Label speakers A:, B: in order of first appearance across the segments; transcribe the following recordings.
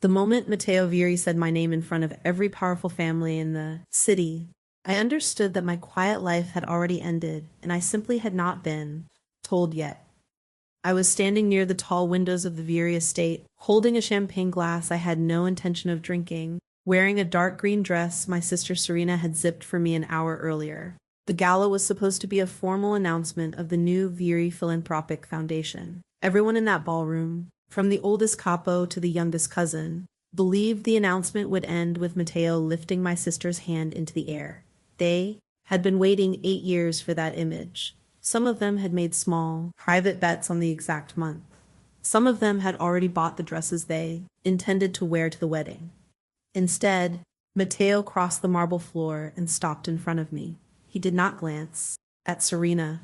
A: The moment Matteo Viri said my name in front of every powerful family in the city, I understood that my quiet life had already ended, and I simply had not been told yet. I was standing near the tall windows of the Viri estate, holding a champagne glass I had no intention of drinking, wearing a dark green dress my sister Serena had zipped for me an hour earlier. The gala was supposed to be a formal announcement of the new Viri Philanthropic Foundation. Everyone in that ballroom, from the oldest capo to the youngest cousin, believed the announcement would end with Matteo lifting my sister's hand into the air. They had been waiting 8 years for that image. Some of them had made small, private bets on the exact month. Some of them had already bought the dresses they intended to wear to the wedding. Instead, Matteo crossed the marble floor and stopped in front of me. He did not glance at Serena.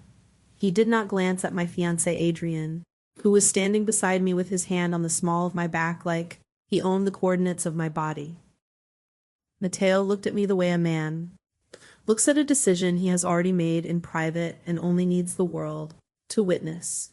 A: He did not glance at my fiancé Adrian, who was standing beside me with his hand on the small of my back like he owned the coordinates of my body. Matteo looked at me the way a man looks at a decision he has already made in private and only needs the world to witness.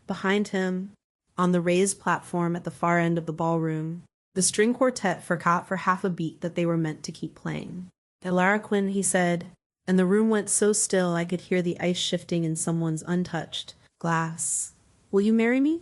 A: Behind him, on the raised platform at the far end of the ballroom, the string quartet forgot for half a beat that they were meant to keep playing. "Elara Quinn," he said, and the room went so still I could hear the ice shifting in someone's untouched glass. "Will you marry me?"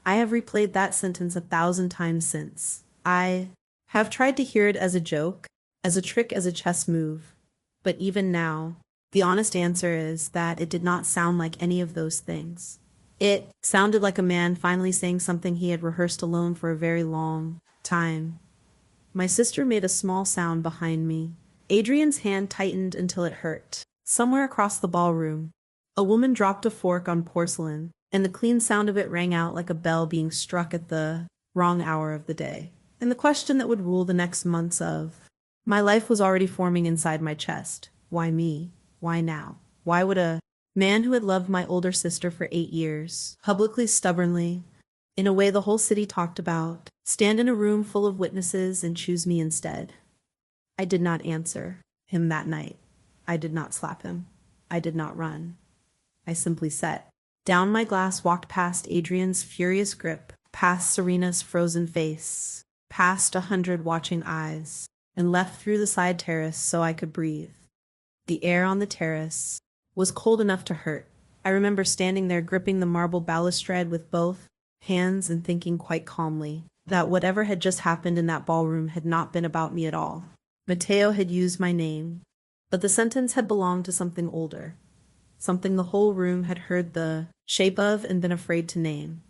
A: I have replayed that sentence 1,000 times since. I have tried to hear it as a joke, as a trick, as a chess move. But even now, the honest answer is that it did not sound like any of those things. It sounded like a man finally saying something he had rehearsed alone for a very long time. My sister made a small sound behind me. Adrian's hand tightened until it hurt. Somewhere across the ballroom, a woman dropped a fork on porcelain, and the clean sound of it rang out like a bell being struck at the wrong hour of the day. And the question that would rule the next months of my life was already forming inside my chest. Why me? Why now? Why would a man who had loved my older sister for 8 years, publicly, stubbornly, in a way the whole city talked about, stand in a room full of witnesses and choose me instead? I did not answer him that night. I did not slap him. I did not run. I simply sat down my glass, walked past Adrian's furious grip, past Serena's frozen face, past 100 watching eyes, and left through the side terrace so I could breathe. The air on the terrace was cold enough to hurt. I remember standing there gripping the marble balustrade with both hands and thinking quite calmly that whatever had just happened in that ballroom had not been about me at all. Matteo had used my name, but the sentence had belonged to something older, something the whole room had heard the shape of and been afraid to name.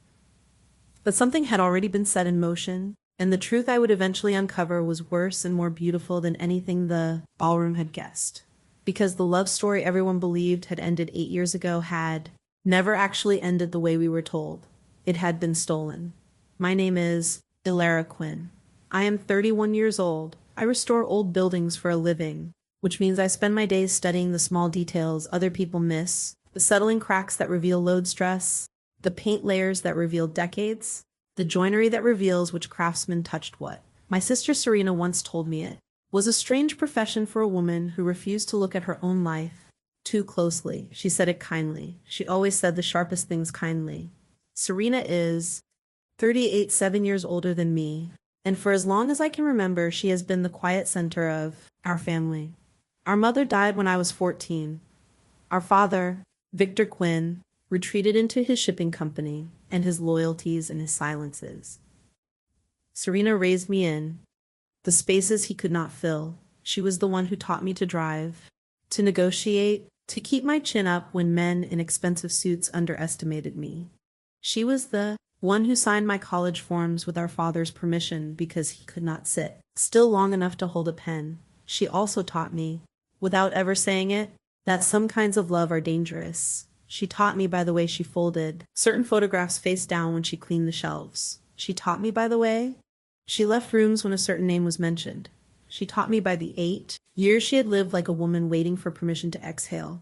A: But something had already been set in motion, and the truth I would eventually uncover was worse and more beautiful than anything the ballroom had guessed. Because the love story everyone believed had ended 8 years ago had never actually ended the way we were told. It had been stolen. My name is Elara Quinn. I am 31 years old. I restore old buildings for a living, which means I spend my days studying the small details other people miss, the settling cracks that reveal load stress, the paint layers that reveal decades, the joinery that reveals which craftsman touched what. My sister Serena once told me it was a strange profession for a woman who refused to look at her own life too closely. She said it kindly. She always said the sharpest things kindly. Serena is 38, 7 years older than me, and for as long as I can remember, she has been the quiet center of our family. Our mother died when I was 14. Our father, Victor Quinn, retreated into his shipping company and his loyalties and his silences. Serena raised me in the spaces he could not fill. She was the one who taught me to drive, to negotiate, to keep my chin up when men in expensive suits underestimated me. She was the one who signed my college forms with our father's permission because he could not sit still long enough to hold a pen. She also taught me, without ever saying it, that some kinds of love are dangerous. She taught me by the way she folded certain photographs face down when she cleaned the shelves. She taught me by the way she left rooms when a certain name was mentioned. She taught me by the 8 years she had lived like a woman waiting for permission to exhale.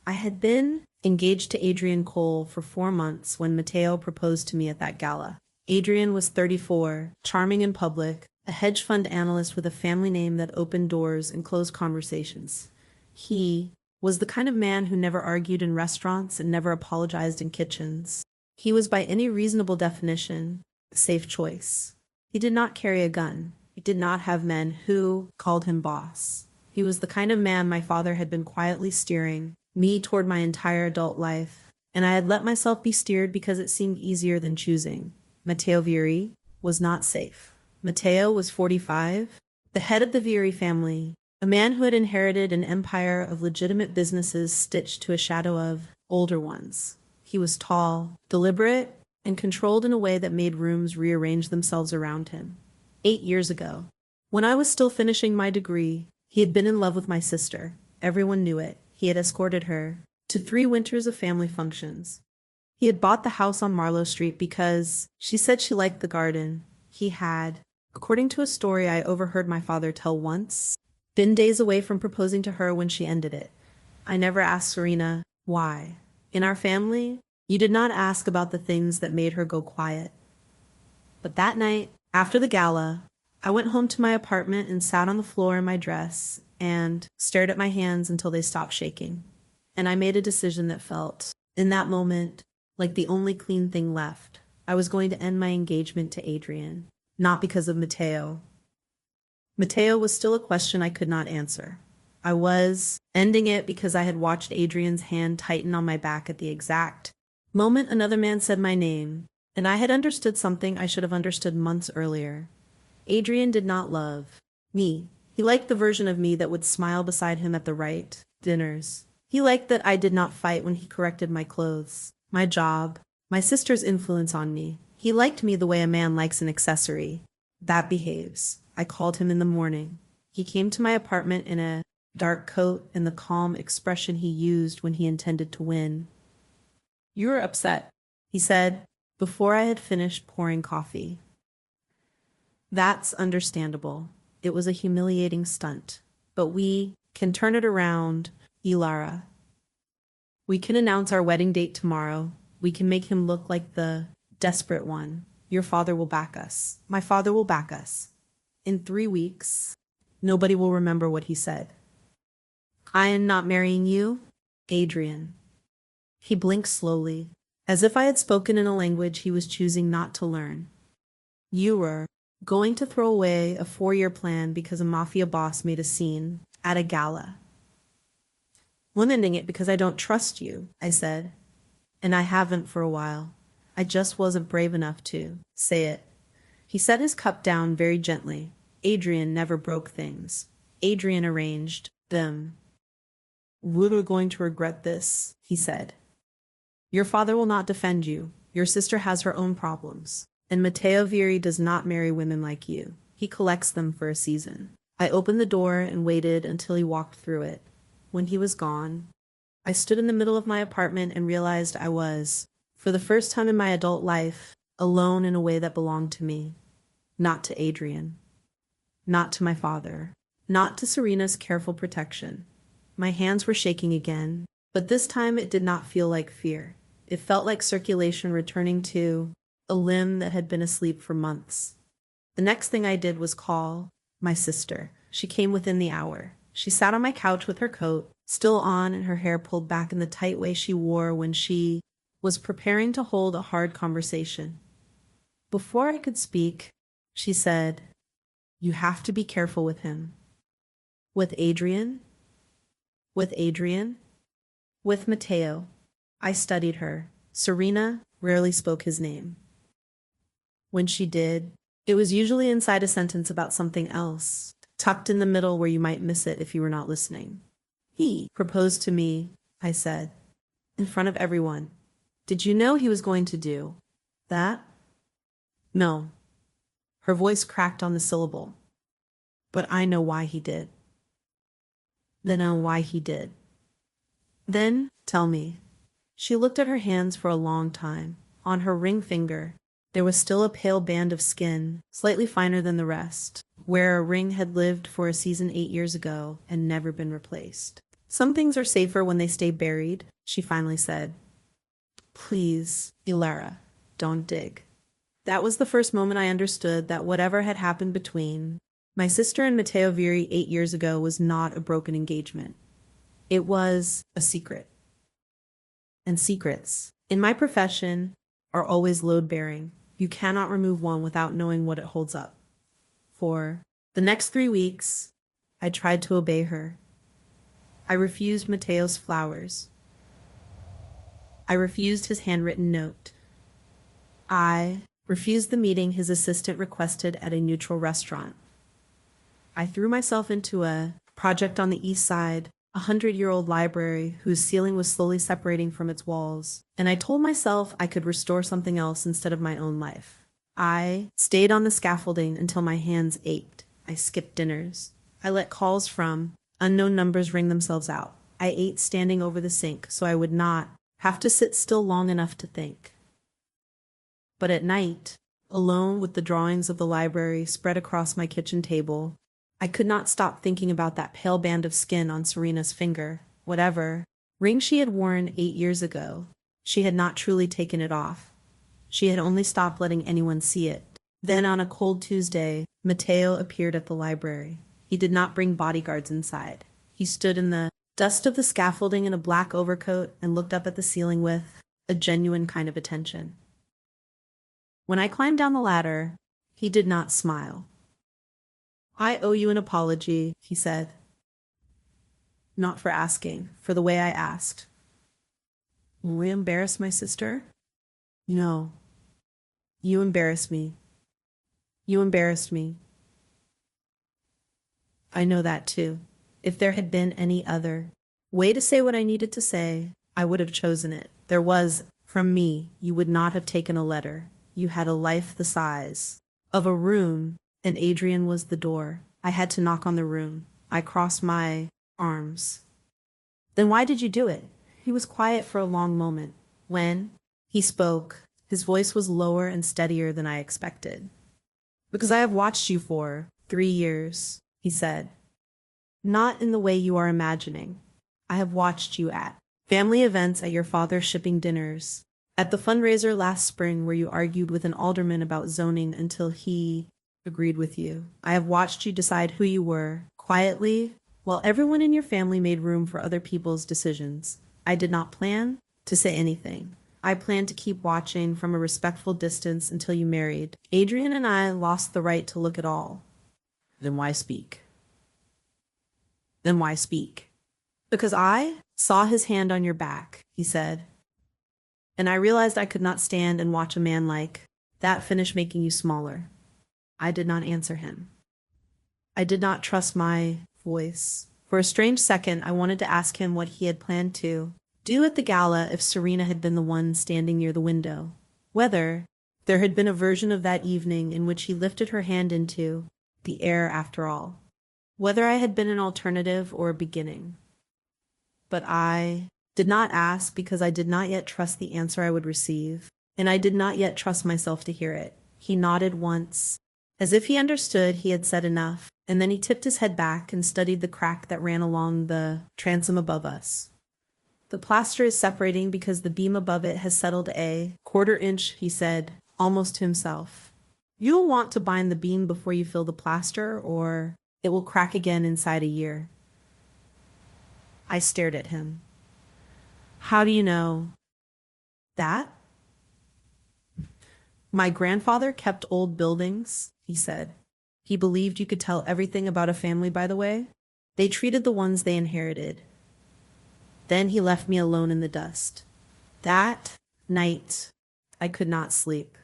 A: I had been engaged to Adrian Cole for 4 months when Matteo proposed to me at that gala. Adrian was 34, charming in public, a hedge fund analyst with a family name that opened doors and closed conversations. He was the kind of man who never argued in restaurants and never apologized in kitchens. He was by any reasonable definition a safe choice. He did not carry a gun. He did not have men who called him boss. He was the kind of man my father had been quietly steering me toward my entire adult life, and I had let myself be steered because it seemed easier than choosing. Matteo Vieri was not safe. Matteo was 45, the head of the Vieri family, a man who had inherited an empire of legitimate businesses stitched to a shadow of older ones. He was tall, deliberate, and controlled in a way that made rooms rearrange themselves around him. 8 years ago, when I was still finishing my degree, he had been in love with my sister. Everyone knew it. He had escorted her to 3 winters of family functions. He had bought the house on Marlowe Street because she said she liked the garden. He had, according to a story I overheard my father tell once, been days away from proposing to her when she ended it. I never asked Serena why. In our family, you did not ask about the things that made her go quiet. But that night, after the gala, I went home to my apartment and sat on the floor in my dress and stared at my hands until they stopped shaking. And I made a decision that felt, in that moment, like the only clean thing left. I was going to end my engagement to Adrian, not because of Matteo. Matteo was still a question I could not answer. I was ending it because I had watched Adrian's hand tighten on my back at the exact moment another man said my name, and I had understood something I should have understood months earlier. Adrian did not love me. He liked the version of me that would smile beside him at the right dinners. He liked that I did not fight when he corrected my clothes, my job, my sister's influence on me. He liked me the way a man likes an accessory. That behaves. I called him in the morning. He came to my apartment in a dark coat and the calm expression he used when he intended to win. "You were upset," he said, before I had finished pouring coffee. That's understandable. It was a humiliating stunt. But we can turn it around, Elara. We can announce our wedding date tomorrow. We can make him look like the desperate one. Your father will back us. My father will back us. In 3 weeks, nobody will remember what he said. I am not marrying you, Adrian. He blinked slowly, as if I had spoken in a language he was choosing not to learn. You were going to throw away a 4-year plan because a mafia boss made a scene at a gala. I'm ending it because I don't trust you, I said. And I haven't for a while. I just wasn't brave enough to say it. He set his cup down very gently. Adrian never broke things. Adrian arranged them. We're going to regret this, he said. Your father will not defend you. Your sister has her own problems. And Matteo Vieri does not marry women like you. He collects them for a season. I opened the door and waited until he walked through it. When he was gone, I stood in the middle of my apartment and realized I was, for the first time in my adult life, alone in a way that belonged to me. Not to Adrian. Not to my father. Not to Serena's careful protection. My hands were shaking again, but this time it did not feel like fear. It felt like circulation returning to a limb that had been asleep for months. The next thing I did was call my sister. She came within the hour. She sat on my couch with her coat still on and her hair pulled back in the tight way she wore when she was preparing to hold a hard conversation. Before I could speak, she said, "You have to be careful with him." With Adrian? With Adrian? With Matteo. I studied her. Serena rarely spoke his name. When she did, it was usually inside a sentence about something else, tucked in the middle where you might miss it if you were not listening. He proposed to me, I said, in front of everyone. Did you know he was going to do that? No. Her voice cracked on the syllable. But I know why he did. Then I know why he did. Then, tell me. She looked at her hands for a long time. On her ring finger, there was still a pale band of skin, slightly finer than the rest, where a ring had lived for a season 8 years ago and never been replaced. Some things are safer when they stay buried, she finally said. Please, Elara, don't dig. That was the first moment I understood that whatever had happened between my sister and Matteo Vieri 8 years ago was not a broken engagement. It was a secret. And secrets, in my profession, are always load-bearing. You cannot remove one without knowing what it holds up. For the next 3 weeks, I tried to obey her. I refused Matteo's flowers. I refused his handwritten note. I refused the meeting his assistant requested at a neutral restaurant. I threw myself into a project on the east side, 100-year-old library whose ceiling was slowly separating from its walls, and I told myself I could restore something else instead of my own life. I stayed on the scaffolding until my hands ached. I skipped dinners. I let calls from unknown numbers ring themselves out. I ate standing over the sink so I would not have to sit still long enough to think. But at night, alone with the drawings of the library spread across my kitchen table, I could not stop thinking about that pale band of skin on Serena's finger. Whatever ring she had worn 8 years ago, she had not truly taken it off. She had only stopped letting anyone see it. Then on a cold Tuesday, Matteo appeared at the library. He did not bring bodyguards inside. He stood in the dust of the scaffolding in a black overcoat and looked up at the ceiling with a genuine kind of attention. When I climbed down the ladder, he did not smile. "I owe you an apology," he said. "Not for asking, for the way I asked." "Will we embarrass my sister?" "No. You embarrassed me. You embarrassed me." "I know that too. If there had been any other way to say what I needed to say, I would have chosen it. There was, from me, you would not have taken a letter. You had a life the size of a room, and Adrian was the door. I had to knock on the room. I crossed my arms." "Then why did you do it?" He was quiet for a long moment. When he spoke, his voice was lower and steadier than I expected. "Because I have watched you for 3 years," he said. "Not in the way you are imagining. I have watched you at family events, at your father's shipping dinners, at the fundraiser last spring where you argued with an alderman about zoning until he agreed with you. I have watched you decide who you were, quietly, while everyone in your family made room for other people's decisions. I did not plan to say anything. I planned to keep watching from a respectful distance until you married. Adrian and I lost the right to look at all." "Then why speak?" "Then why speak?" "Because I saw his hand on your back," he said. "And I realized I could not stand and watch a man like that finish making you smaller." I did not answer him. I did not trust my voice. For a strange second, I wanted to ask him what he had planned to do at the gala if Serena had been the one standing near the window. Whether there had been a version of that evening in which he lifted her hand into the air after all. Whether I had been an alternative or a beginning. But I did not ask because I did not yet trust the answer I would receive, and I did not yet trust myself to hear it. He nodded once, as if he understood he had said enough, and then he tipped his head back and studied the crack that ran along the transom above us. "The plaster is separating because the beam above it has settled a quarter-inch," he said, almost to himself. "You will want to bind the beam before you fill the plaster, or it will crack again inside a year." I stared at him. "How do you know that?" "My grandfather kept old buildings," he said. "He believed you could tell everything about a family by the way they treated the ones they inherited." Then he left me alone in the dust. That night, I could not sleep.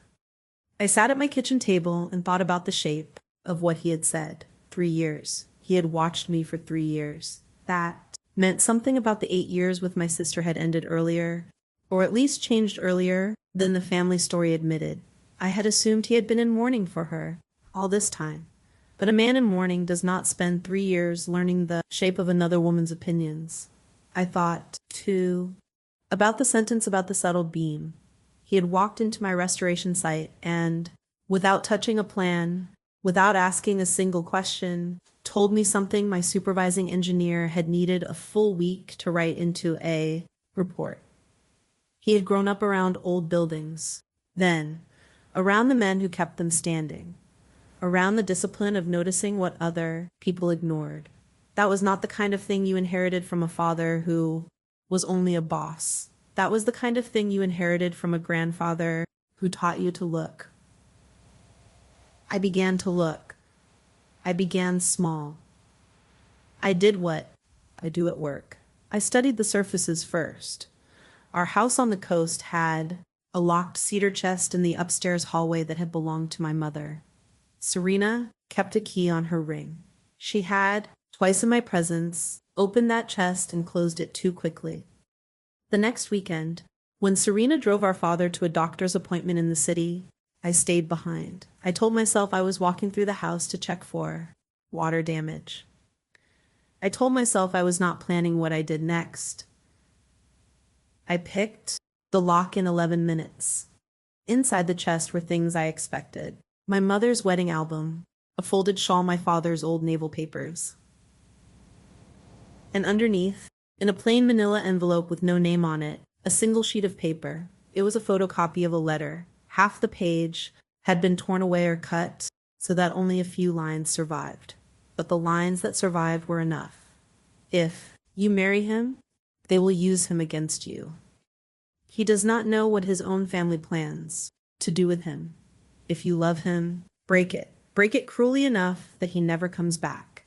A: I sat at my kitchen table and thought about the shape of what he had said. 3 years. He had watched me for 3 years. That meant something about the 8 years with my sister had ended earlier, or at least changed earlier than the family story admitted. I had assumed he had been in mourning for her all this time. But a man in mourning does not spend 3 years learning the shape of another woman's opinions. I thought, too, about the sentence about the settled beam. He had walked into my restoration site and, without touching a plan, without asking a single question, told me something my supervising engineer had needed a full week to write into a report. He had grown up around old buildings, then around the men who kept them standing, around the discipline of noticing what other people ignored. That was not the kind of thing you inherited from a father who was only a boss. That was the kind of thing you inherited from a grandfather who taught you to look I began to look. I began small. I did what I do at work. I studied the surfaces first. Our house on the coast had a locked cedar chest in the upstairs hallway that had belonged to my mother. Serena kept a key on her ring. She had, twice in my presence, opened that chest and closed it too quickly. The next weekend, when Serena drove our father to a doctor's appointment in the city, I stayed behind. I told myself I was walking through the house to check for water damage. I told myself I was not planning what I did next. I picked the lock in 11 minutes. Inside the chest were things I expected. My mother's wedding album, a folded shawl, my father's old naval papers. And underneath, in a plain manila envelope with no name on it, a single sheet of paper. It was a photocopy of a letter. Half the page had been torn away or cut so that only a few lines survived. But the lines that survived were enough. If you marry him, they will use him against you. He does not know what his own family plans to do with him. If you love him, break it. Break it cruelly enough that he never comes back.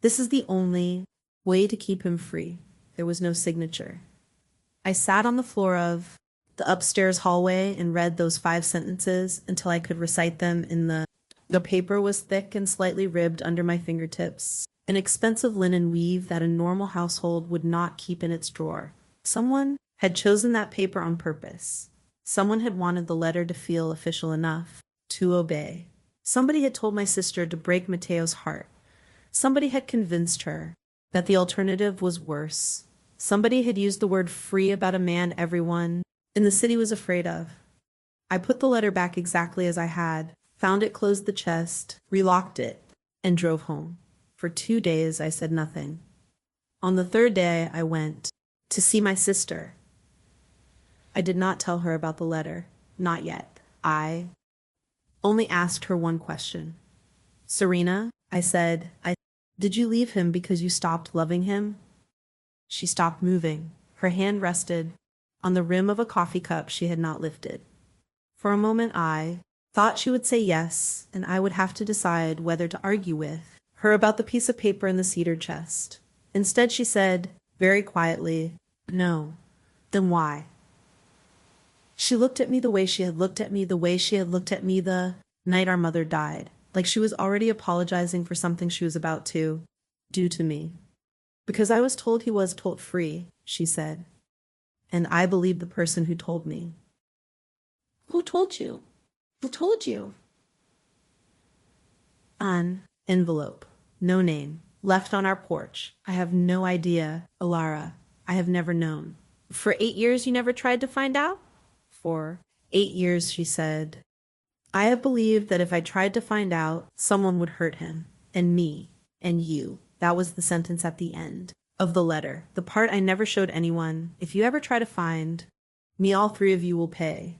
A: This is the only way to keep him free. There was no signature. I sat on the floor of the upstairs hallway and read those 5 sentences until I could recite them in the paper was thick and slightly ribbed under my fingertips, an expensive linen weave that a normal household would not keep in its drawer. Someone had chosen that paper on purpose. Someone had wanted the letter to feel official enough to obey. Somebody had told my sister to break Matteo's heart. Somebody had convinced her that the alternative was worse. Somebody had used the word free about a man everyone in the city was afraid of. I put the letter back exactly as I had, found it, closed the chest, relocked it, and drove home. For 2 days, I said nothing. On the 3rd day, I went to see my sister. I did not tell her about the letter. Not yet. I only asked her one question. Serena, I said, did you leave him because you stopped loving him? She stopped moving. Her hand rested on the rim of a coffee cup she had not lifted. For a moment I thought she would say yes, and I would have to decide whether to argue with her about the piece of paper in the cedar chest. Instead, she said, very quietly, no. Then why? She looked at me the way she had looked at me, the way she had looked at me the night our mother died, like she was already apologizing for something she was about to do to me. Because I was told he was told free, she said. And I believed the person who told me. Who told you? Who told you? An envelope, no name, left on our porch. I have no idea, Elara. I have never known. For 8 years you never tried to find out? For 8 years, she said. I have believed that if I tried to find out, someone would hurt him, and me, and you. That was the sentence at the end of the letter, the part I never showed anyone. If you ever try to find me, all 3 of you will pay.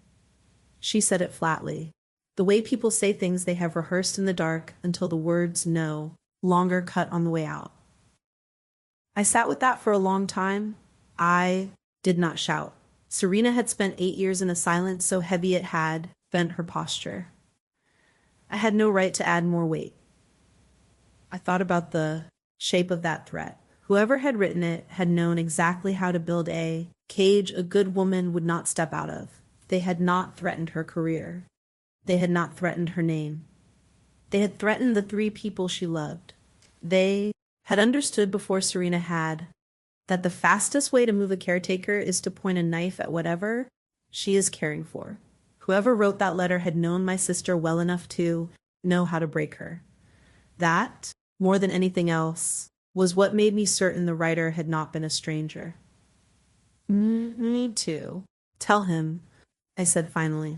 A: She said it flatly, the way people say things they have rehearsed in the dark until the words no longer cut on the way out. I sat with that for a long time. I did not shout. Serena had spent 8 years in a silence so heavy it had bent her posture. I had no right to add more weight. I thought about the shape of that threat. Whoever had written it had known exactly how to build a cage a good woman would not step out of. They had not threatened her career. They had not threatened her name. They had threatened the 3 people she loved. They had understood before Serena had that the fastest way to move a caretaker is to point a knife at whatever she is caring for. Whoever wrote that letter had known my sister well enough to know how to break her. That, more than anything else, was what made me certain the writer had not been a stranger. Me too. Tell him, I said finally.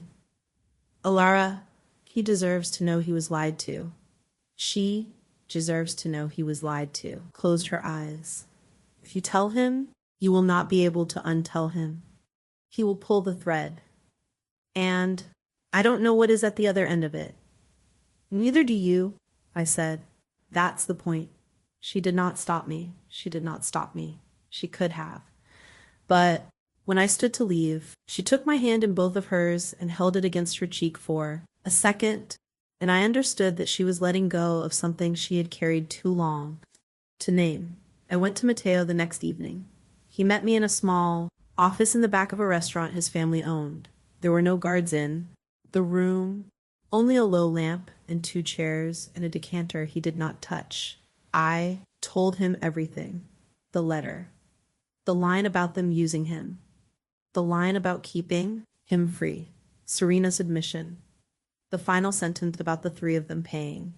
A: Elara, he deserves to know he was lied to. She deserves to know he was lied to. Closed her eyes. If you tell him, you will not be able to untell him. He will pull the thread. And I don't know what is at the other end of it. Neither do you, I said. That's the point. She did not stop me. She did not stop me. She could have. But when I stood to leave, she took my hand in both of hers and held it against her cheek for a second, and I understood that she was letting go of something she had carried too long to name. I went to Matteo the next evening. He met me in a small office in the back of a restaurant his family owned. There were no guards in the room, only a low lamp and 2 chairs and a decanter he did not touch. I told him everything. The letter. The line about them using him. The line about keeping him free. Serena's admission. The final sentence about the 3 of them paying.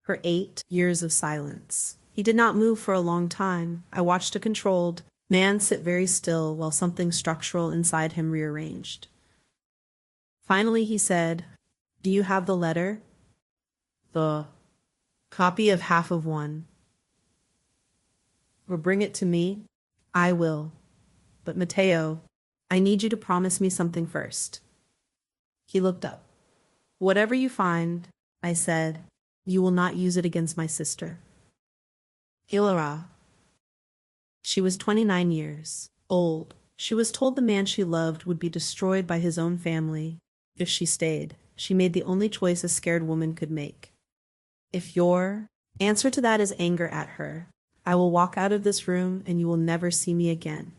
A: Her 8 years of silence. He did not move for a long time. I watched a controlled man sit very still while something structural inside him rearranged. Finally, he said, "Do you have the letter?" "The copy of half of one." "Or bring it to me?" "I will. But Matteo, I need you to promise me something first." He looked up. "Whatever you find," I said, "you will not use it against my sister." Elara. She was 29 years old. She was told the man she loved would be destroyed by his own family if she stayed. She made the only choice a scared woman could make. If your answer to that is anger at her, I will walk out of this room and you will never see me again.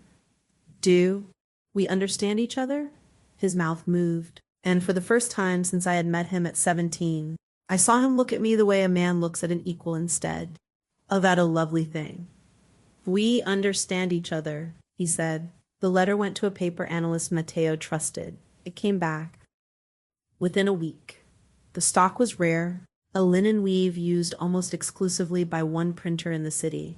A: Do we understand each other? His mouth moved, and for the first time since I had met him at 17, I saw him look at me the way a man looks at an equal instead of at a lovely thing. "We understand each other," he said. The letter went to a paper analyst Matteo trusted. It came back within a week. The stock was rare, a linen weave used almost exclusively by one printer in the city,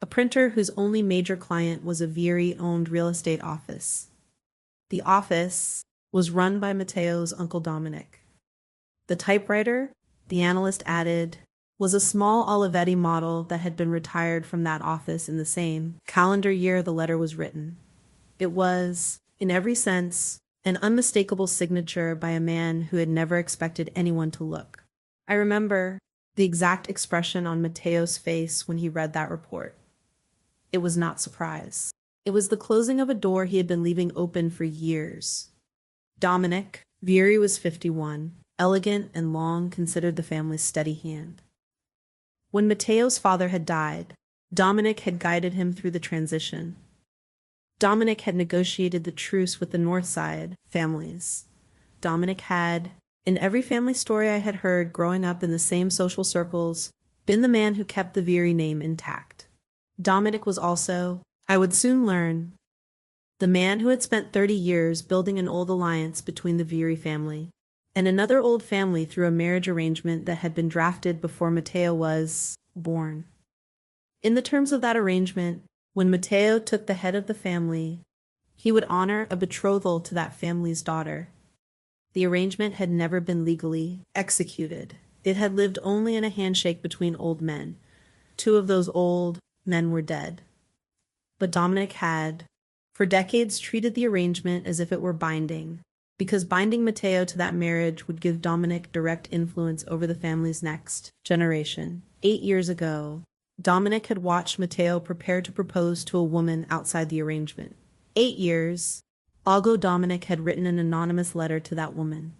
A: a printer whose only major client was a Vieri-owned real estate office. The office was run by Matteo's uncle Dominic. The typewriter, the analyst added, was a small Olivetti model that had been retired from that office in the same calendar year the letter was written. It was, in every sense, an unmistakable signature by a man who had never expected anyone to look. I remember the exact expression on Matteo's face when he read that report. It was not surprise. It was the closing of a door he had been leaving open for years. Dominic, Vieri was 51, elegant and long, considered the family's steady hand. When Matteo's father had died, Dominic had guided him through the transition. Dominic had negotiated the truce with the North Side families. Dominic had, in every family story I had heard growing up in the same social circles, been the man who kept the Vieri name intact. Dominic was also, I would soon learn, the man who had spent 30 years building an old alliance between the Vieri family and another old family through a marriage arrangement that had been drafted before Matteo was born. In the terms of that arrangement, when Matteo took the head of the family, he would honor a betrothal to that family's daughter. The arrangement had never been legally executed. It had lived only in a handshake between old men. 2 of those old men were dead. But Dominic had, for decades, treated the arrangement as if it were binding, because binding Matteo to that marriage would give Dominic direct influence over the family's next generation. 8 years ago, Dominic had watched Matteo prepare to propose to a woman outside the arrangement. 8 years ago, Dominic had written an anonymous letter to that woman.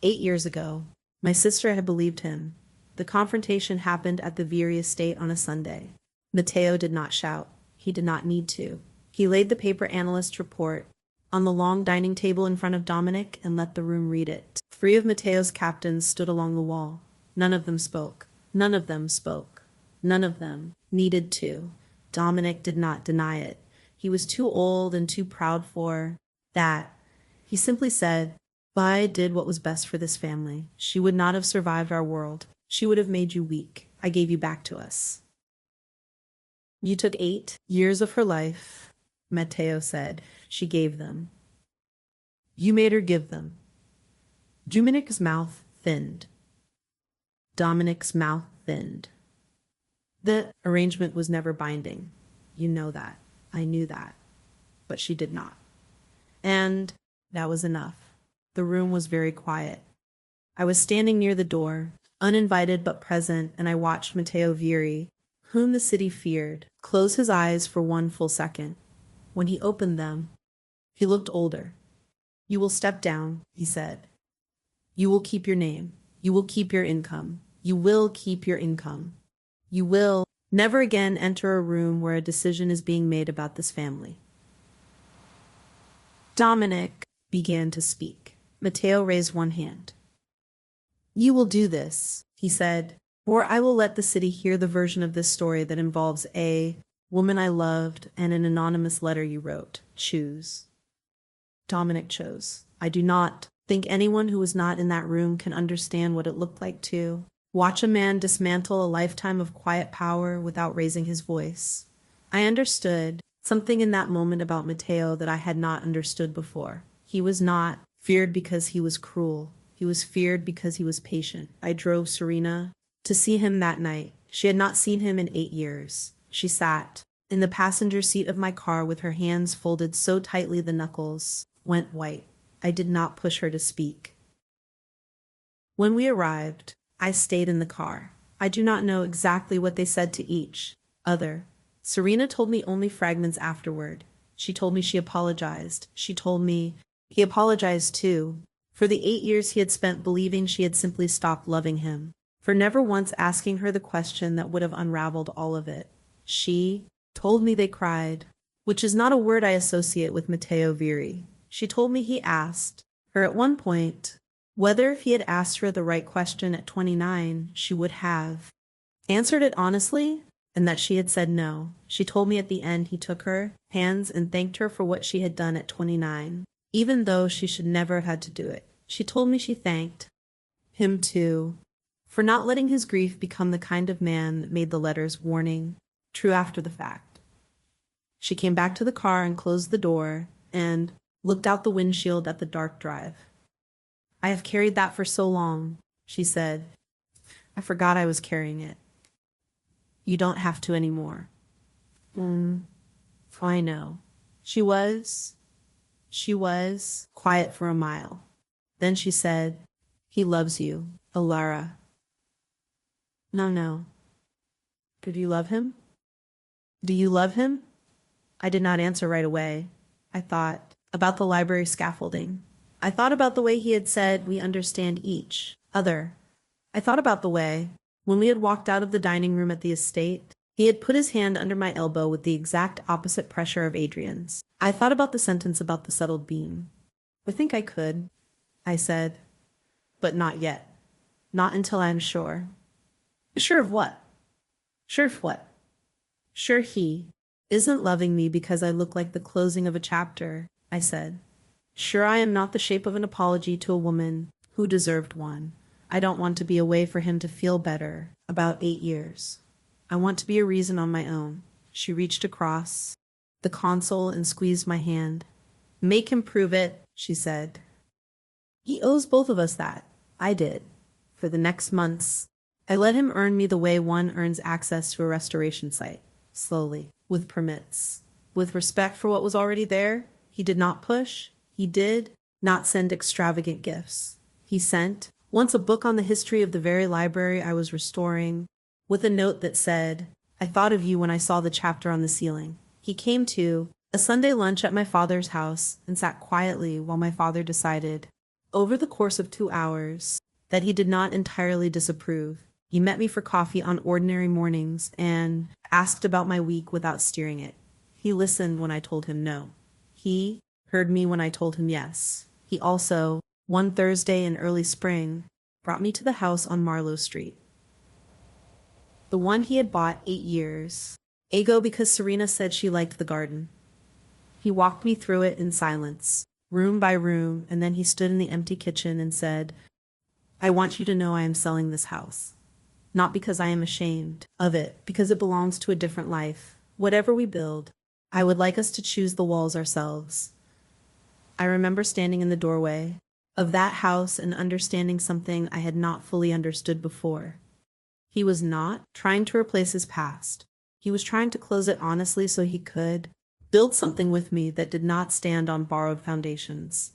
A: 8 years ago, my sister had believed him. The confrontation happened at the Vieri estate on a Sunday. Matteo did not shout. He did not need to. He laid the paper analyst's report on the long dining table in front of Dominic and let the room read it. 3 of Matteo's captains stood along the wall. None of them spoke. None of them spoke. None of them needed to. Dominic did not deny it. He was too old and too proud for that. He simply said, "I did what was best for this family. She would not have survived our world. She would have made you weak. I gave you back to us." "You took 8 years of her life," Matteo said. "She gave them. You made her give them." Dominic's mouth thinned. Dominic's mouth thinned. "The arrangement was never binding. You know that. I knew that. But she did not. And that was enough." The room was very quiet. I was standing near the door, uninvited but present, and I watched Matteo Vieri, whom the city feared, close his eyes for one full second. When he opened them, he looked older. "You will step down," he said. "You will keep your name. You will keep your income. You will keep your income. You will never again enter a room where a decision is being made about this family. Dominic began to speak. Matteo raised one hand. You will do this, he said, or I will let the city hear the version of this story that involves a woman I loved and an anonymous letter you wrote. Choose. Dominic chose. I do not think anyone who was not in that room can understand what it looked like to watch a man dismantle a lifetime of quiet power without raising his voice. I understood something in that moment about Matteo that I had not understood before. He was not feared because he was cruel. He was feared because he was patient. I drove Serena to see him that night. She had not seen him in 8 years. She sat in the passenger seat of my car with her hands folded so tightly the knuckles went white. I did not push her to speak. When we arrived, I stayed in the car. I do not know exactly what they said to each other. Serena told me only fragments afterward. She told me she apologized. She told me he apologized too, for the 8 years he had spent believing she had simply stopped loving him, for never once asking her the question that would have unraveled all of it. She told me they cried, which is not a word I associate with Matteo Viri. She told me he asked her at one point whether if he had asked her the right question at 29, she would have answered it honestly, and that she had said no. She told me at the end he took her hands and thanked her for what she had done at 29, even though she should never have had to do it. She told me she thanked him too, for not letting his grief become the kind of man that made the letters warning true after the fact. She came back to the car and closed the door and looked out the windshield at the dark drive. I have carried that for so long, she said. I forgot I was carrying it. You don't have to anymore. I know. She was quiet for a mile. Then she said, he loves you, Elara. No. Do you love him? Do you love him? I did not answer right away. I thought about the library scaffolding. I thought about the way he had said we understand each other. I thought about the way, when we had walked out of the dining room at the estate, he had put his hand under my elbow with the exact opposite pressure of Adrian's. I thought about the sentence about the settled beam. I think I could, I said. But not yet. Not until I am sure. Sure of what? Sure of what? Sure he isn't loving me because I look like the closing of a chapter, I said. Sure I am not the shape of an apology to a woman who deserved one. I don't want to be a way for him to feel better about 8 years. I want to be a reason on my own. She reached across the console and squeezed my hand. Make him prove it, she said. He owes both of us that. I did. For the next months, I let him earn me the way one earns access to a restoration site. Slowly, with permits. With respect for what was already there, he did not push. He did not send extravagant gifts. He sent once a book on the history of the very library I was restoring, with a note that said, I thought of you when I saw the chapter on the ceiling. He came to a Sunday lunch at my father's house and sat quietly while my father decided, over the course of 2 hours, that he did not entirely disapprove. He met me for coffee on ordinary mornings and asked about my week without steering it. He listened when I told him no. He heard me when I told him yes. He also, one Thursday in early spring, brought me to the house on Marlowe Street. The one he had bought 8 years ago because Serena said she liked the garden. He walked me through it in silence, room by room, and then he stood in the empty kitchen and said, I want you to know I am selling this house. Not because I am ashamed of it, because it belongs to a different life. Whatever we build, I would like us to choose the walls ourselves. I remember standing in the doorway of that house and understanding something I had not fully understood before. He was not trying to replace his past. He was trying to close it honestly so he could build something with me that did not stand on borrowed foundations.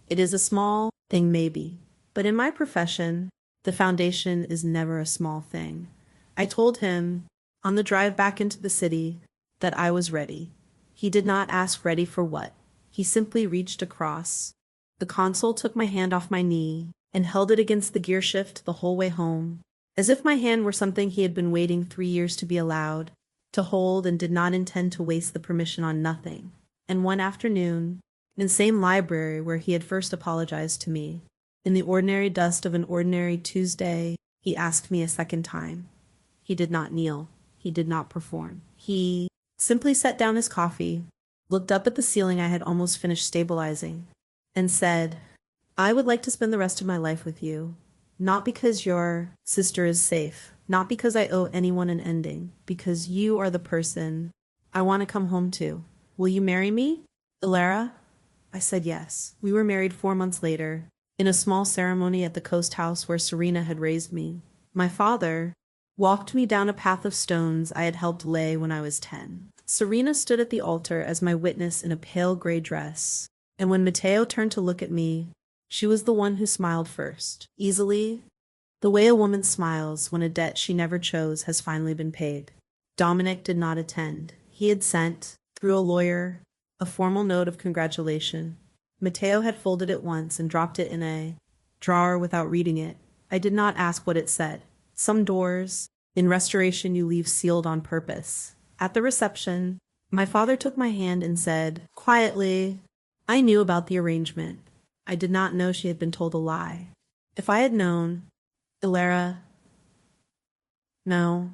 A: It is a small thing, maybe, but in my profession, the foundation is never a small thing. I told him on the drive back into the city that I was ready. He did not ask ready for what. He simply reached across the console, took my hand off my knee, and held it against the gear shift the whole way home, as if my hand were something he had been waiting 3 years to be allowed to hold and did not intend to waste the permission on nothing. And one afternoon, in the same library where he had first apologized to me, in the ordinary dust of an ordinary Tuesday, he asked me a second time. He did not kneel. He did not perform. He simply set down his coffee, looked up at the ceiling I had almost finished stabilizing, and said, "I would like to spend the rest of my life with you, not because your sister is safe, not because I owe anyone an ending, because you are the person I want to come home to. Will you marry me, Elara?" I said yes. We were married 4 months later, in a small ceremony at the coast house where Serena had raised me. My father walked me down a path of stones I had helped lay when I was 10. Serena stood at the altar as my witness in a pale gray dress, and when Matteo turned to look at me, she was the one who smiled first, easily, the way a woman smiles when a debt she never chose has finally been paid. Dominic did not attend. He had sent, through a lawyer, a formal note of congratulation. Matteo had folded it once and dropped it in a drawer without reading it. I did not ask what it said. Some doors, in restoration, you leave sealed on purpose. At the reception, my father took my hand and said, quietly, "I knew about the arrangement. I did not know she had been told a lie. If I had known, Elara—" "No,"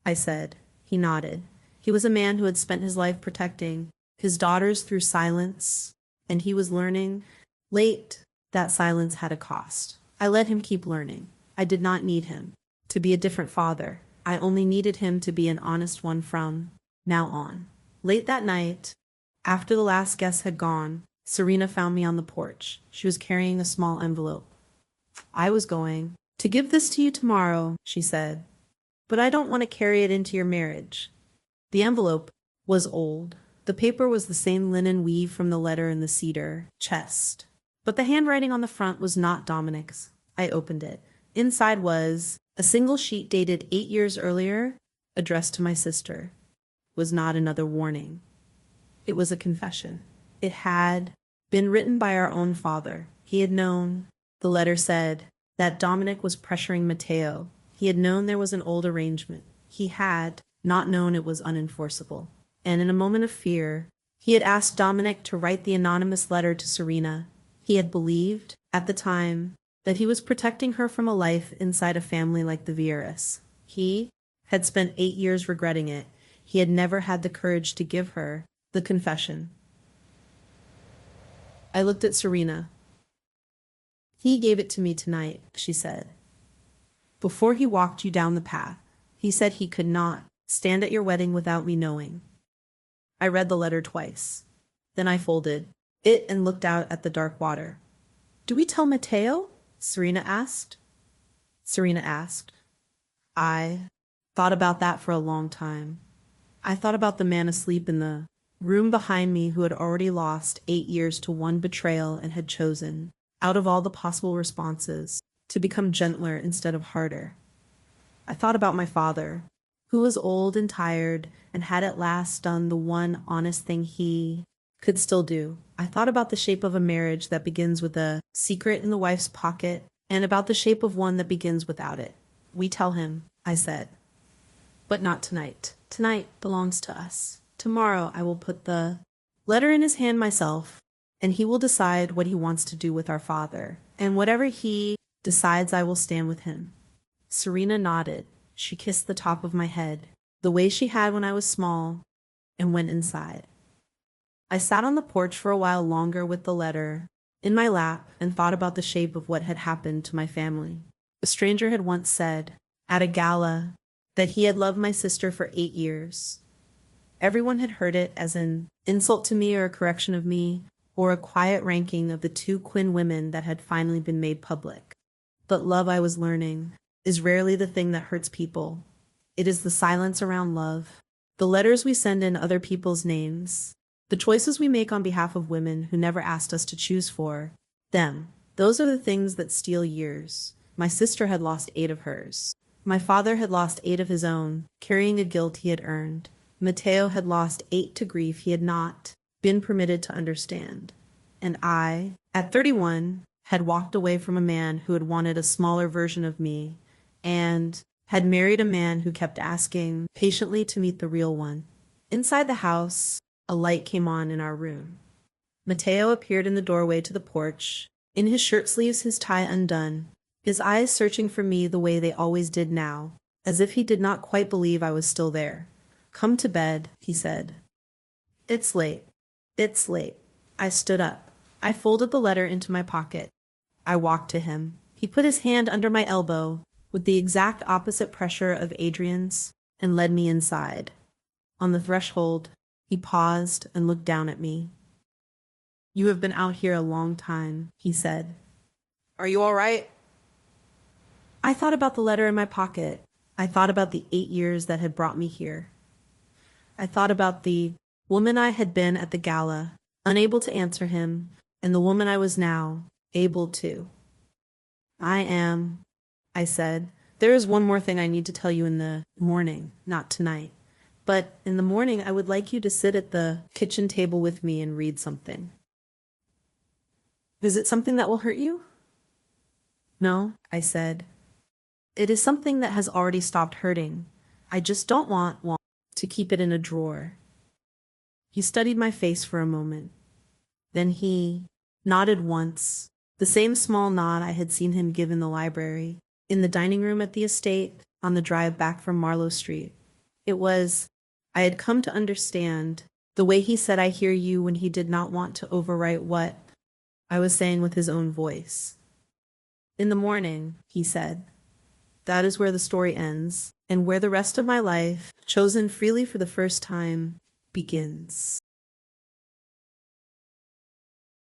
A: I said. He nodded. He was a man who had spent his life protecting his daughters through silence, and he was learning. Late, that silence had a cost. I let him keep learning. I did not need him to be a different father. I only needed him to be an honest one from now on. Late that night, after the last guest had gone, Serena found me on the porch. She was carrying a small envelope. "I was going to give this to you tomorrow," she said, "but I don't want to carry it into your marriage." The envelope was old. The paper was the same linen weave from the letter in the cedar chest, but the handwriting on the front was not Dominic's. I opened it. Inside was a single sheet dated 8 years earlier, addressed to my sister. It was not another warning. It was a confession. It had been written by our own father. He had known, the letter said, that Dominic was pressuring Matteo. He had known there was an old arrangement. He had not known it was unenforceable. And in a moment of fear, he had asked Dominic to write the anonymous letter to Serena. He had believed, at the time, that he was protecting her from a life inside a family like the Vieras. He had spent 8 years regretting it. He had never had the courage to give her the confession. I looked at Serena. "He gave it to me tonight," she said. "Before he walked you down the path, he said he could not stand at your wedding without me knowing." I read the letter twice. Then I folded it and looked out at the dark water. "Do we tell Matteo?" Serena asked. I thought about that for a long time. I thought about the man asleep in the room behind me who had already lost 8 years to one betrayal and had chosen, out of all the possible responses, to become gentler instead of harder. I thought about my father, who was old and tired and had at last done the one honest thing he could still do. I thought about the shape of a marriage that begins with a secret in the wife's pocket and about the shape of one that begins without it. "We tell him," I said. "But not tonight. Tonight belongs to us. Tomorrow I will put the letter in his hand myself, and he will decide what he wants to do with our father. And whatever he decides, I will stand with him." Serena nodded. She kissed the top of my head, the way she had when I was small, and went inside. I sat on the porch for a while longer with the letter in my lap and thought about the shape of what had happened to my family. A stranger had once said, at a gala, that he had loved my sister for 8 years. Everyone had heard it as an insult to me or a correction of me, or a quiet ranking of the 2 Quinn women that had finally been made public. But love, I was learning, is rarely the thing that hurts people. It is the silence around love, the letters we send in other people's names, the choices we make on behalf of women who never asked us to choose for them. Those are the things that steal years. My sister had lost 8 of hers. My father had lost 8 of his own, carrying a guilt he had earned. Matteo had lost 8 to grief he had not been permitted to understand. And I, at 31, had walked away from a man who had wanted a smaller version of me, and had married a man who kept asking patiently to meet the real one. Inside the house, a light came on in our room. Matteo appeared in the doorway to the porch, in his shirt sleeves, his tie undone, his eyes searching for me the way they always did now, as if he did not quite believe I was still there. "Come to bed," he said. "It's late. It's late." I stood up. I folded the letter into my pocket. I walked to him. He put his hand under my elbow, with the exact opposite pressure of Adrian's, and led me inside. On the threshold, he paused and looked down at me. "You have been out here a long time," he said. "Are you all right?" I thought about the letter in my pocket. I thought about the 8 years that had brought me here. I thought about the woman I had been at the gala, unable to answer him, and the woman I was now, able to. I said, "There is one more thing I need to tell you in the morning, not tonight. But in the morning, I would like you to sit at the kitchen table with me and read something." "Is it something that will hurt you?" "No," I said. "It is something that has already stopped hurting. I just don't want to keep it in a drawer." He studied my face for a moment. Then he nodded once, the same small nod I had seen him give in the library, in the dining room at the estate, on the drive back from Marlowe Street. I had come to understand the way he said "I hear you" when he did not want to overwrite what I was saying with his own voice. "In the morning," he said, "that is where the story ends, and where the rest of my life, chosen freely for the first time, begins."